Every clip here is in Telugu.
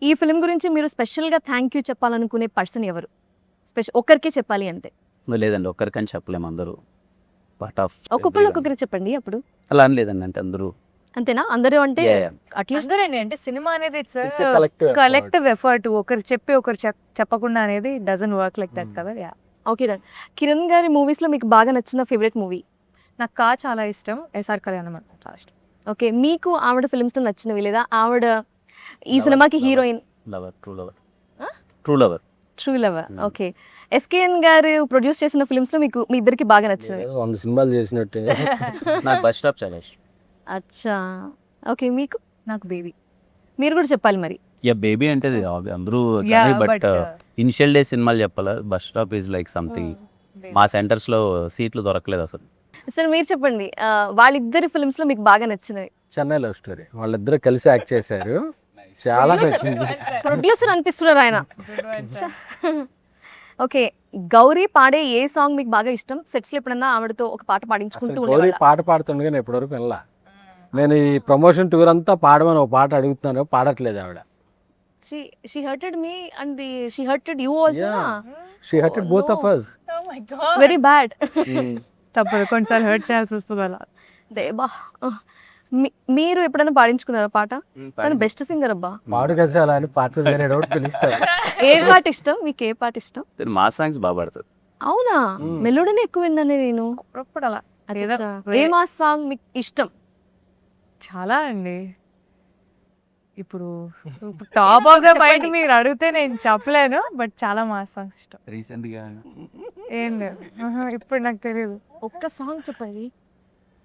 ఈ ఫిల్మ్ గురించి మీరు స్పెషల్గా థ్యాంక్ యూ చెప్పాలనుకునే పర్సన్ ఎవరు? ఒక్కరికే చెప్పాలి అంటే లేదండి, ఒక్కరికని చెప్పలేము, అందరూ పార్ట్ ఆఫ్ ఒక్కొక్కరికి చెప్పండి అప్పుడు. అలా అని లేదండి, అంటే అందరూ అంతేనా? అందరూ అంటే Yeah, yeah. అట్లీస్ట్ అందరండి అంటే సినిమా అనేది It's a collective effort. Collective effort. ఒకరు చెప్పి ఒకరు చెప్పకుండా అనేది డజన్ వర్క్ లైక్ దట్ కదా. Yeah, okay done. కిరణ్ గారి మూవీస్లో మీకు బాగా నచ్చిన ఫేవరెట్ మూవీ? నాకు చాలా ఇష్టం. ఎస్ఆర్ కళ్యాణం అంటే చాలా ఇష్టం. ఓకే, మీకు ఆవిడ ఫిల్మ్స్లో నచ్చినవి లేదా ఆవిడ ఈ Lover, సినిమాకి lover. Heroine? Lover, true lover. Huh? True lover. True lover. Okay, SKN గారు ప్రొడ్యూస్ చేసిన ఫిల్మ్స్లో మీకు మీ ఇద్దరికి బాగా నచ్చినవి? 100 సినిమాలు చేసినట్టు. నాకు బస్ స్టాప్ చాలా ఇష్టం. అచ్చా, ఓకే. మీకు? నాకు బేబీ. మీరు కూడా చెప్పాలి మరి. యా, బేబీ అంటే అందరూ yeah but but initial day సినిమాలు చెప్పాలా, bus stop is like something. మా సెంటర్స్లో సీట్లు దొరకలేదు అసలు. సార్ మీరు చెప్పండి, వాళ్ళిద్దరి ఫిల్మ్స్లో మీకు బాగా నచ్చినవి? చెన్నై లవ్ స్టోరీ, వాళ్ళిద్దరూ కలిసి యాక్ట్ చేశారు, చాలా నచ్చింది. ప్రొడ్యూసర్ అనిపిస్తున్నారు ఆయన. ఓకే, గౌరీ పాడే ఏ సాంగ్ మీకు బాగా ఇష్టం? సెట్స్లో ఎప్పుడన్నా ఆవిడతో ఒక పాట అసలు పాడించుకుంటూ గౌరీ ఉండేవాళ్ళ? పాట పాడుతుండగా నేను ఇప్పటివరకు వినలా. నేను ఈ ప్రమోషన్ టూర్ అంతా పాడమని ఒక పాట అడుగుతున్నాను, పాడట్లేదు ఆవిడ. She hurted me and she hurted you also. Yeah. She hurted both of us. Oh my God. Very bad. తప్పదు, కొన్నిసార్లు హర్ట్ చేయాల్సి వస్తుంది అలా. దేబా, మీరు ఎప్పుడైనా పాడించుకున్నారా పాట? తను బెస్ట్ సింగర్ అబ్బా. పాడు గజాల అని పాట వేరే డౌట్ పిలుస్తాడు. ఏ పాట ఇష్టం మీకు? ఏ పాట ఇష్టం? మా సాంగ్స్ బాగా పడుతుంది. అవునా? మెలోడీనే ఎక్కువ విన్నానే నేను. అప్పుడు అలా ఏదో అచ్చచ్చా. ఏ మా సాంగ్ మీకు ఇష్టం? చాలా అండి. ఇప్పుడు టాప్ ఆఫ్ ద మైండ్ మీరు అడిగితే నేను చెప్పలేను, బట్ చాలా మా సాంగ్స్ ఇష్టం. రీసెంట్గా ఏం లేదు, ఇప్పుడు నాకు తెలియదు. ఒక్క సాంగ్ చెప్పండి.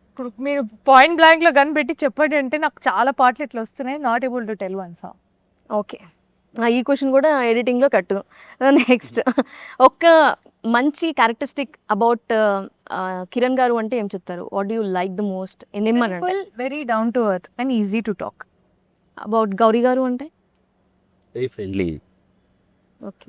ఇప్పుడు మీరు పాయింట్ బ్లాంక్లో గన్ పెట్టి చెప్పండి అంటే నాకు చాలా పాటలు ఇట్లా వస్తున్నాయి. Not able to tell one song. Okay, ఈ క్వశ్చన్ కూడా ఎడిటింగ్లో కట్టు. నెక్స్ట్, ఒక్క మంచి క్యారెక్టరిస్టిక్ అబౌట్ కిరణ్ గారు అంటే ఏం చెప్తారు? What do you like the most? ఏమన్నా very down to earth and easy to talk. About Gauri గారు అంటే? Very friendly. ఓకే,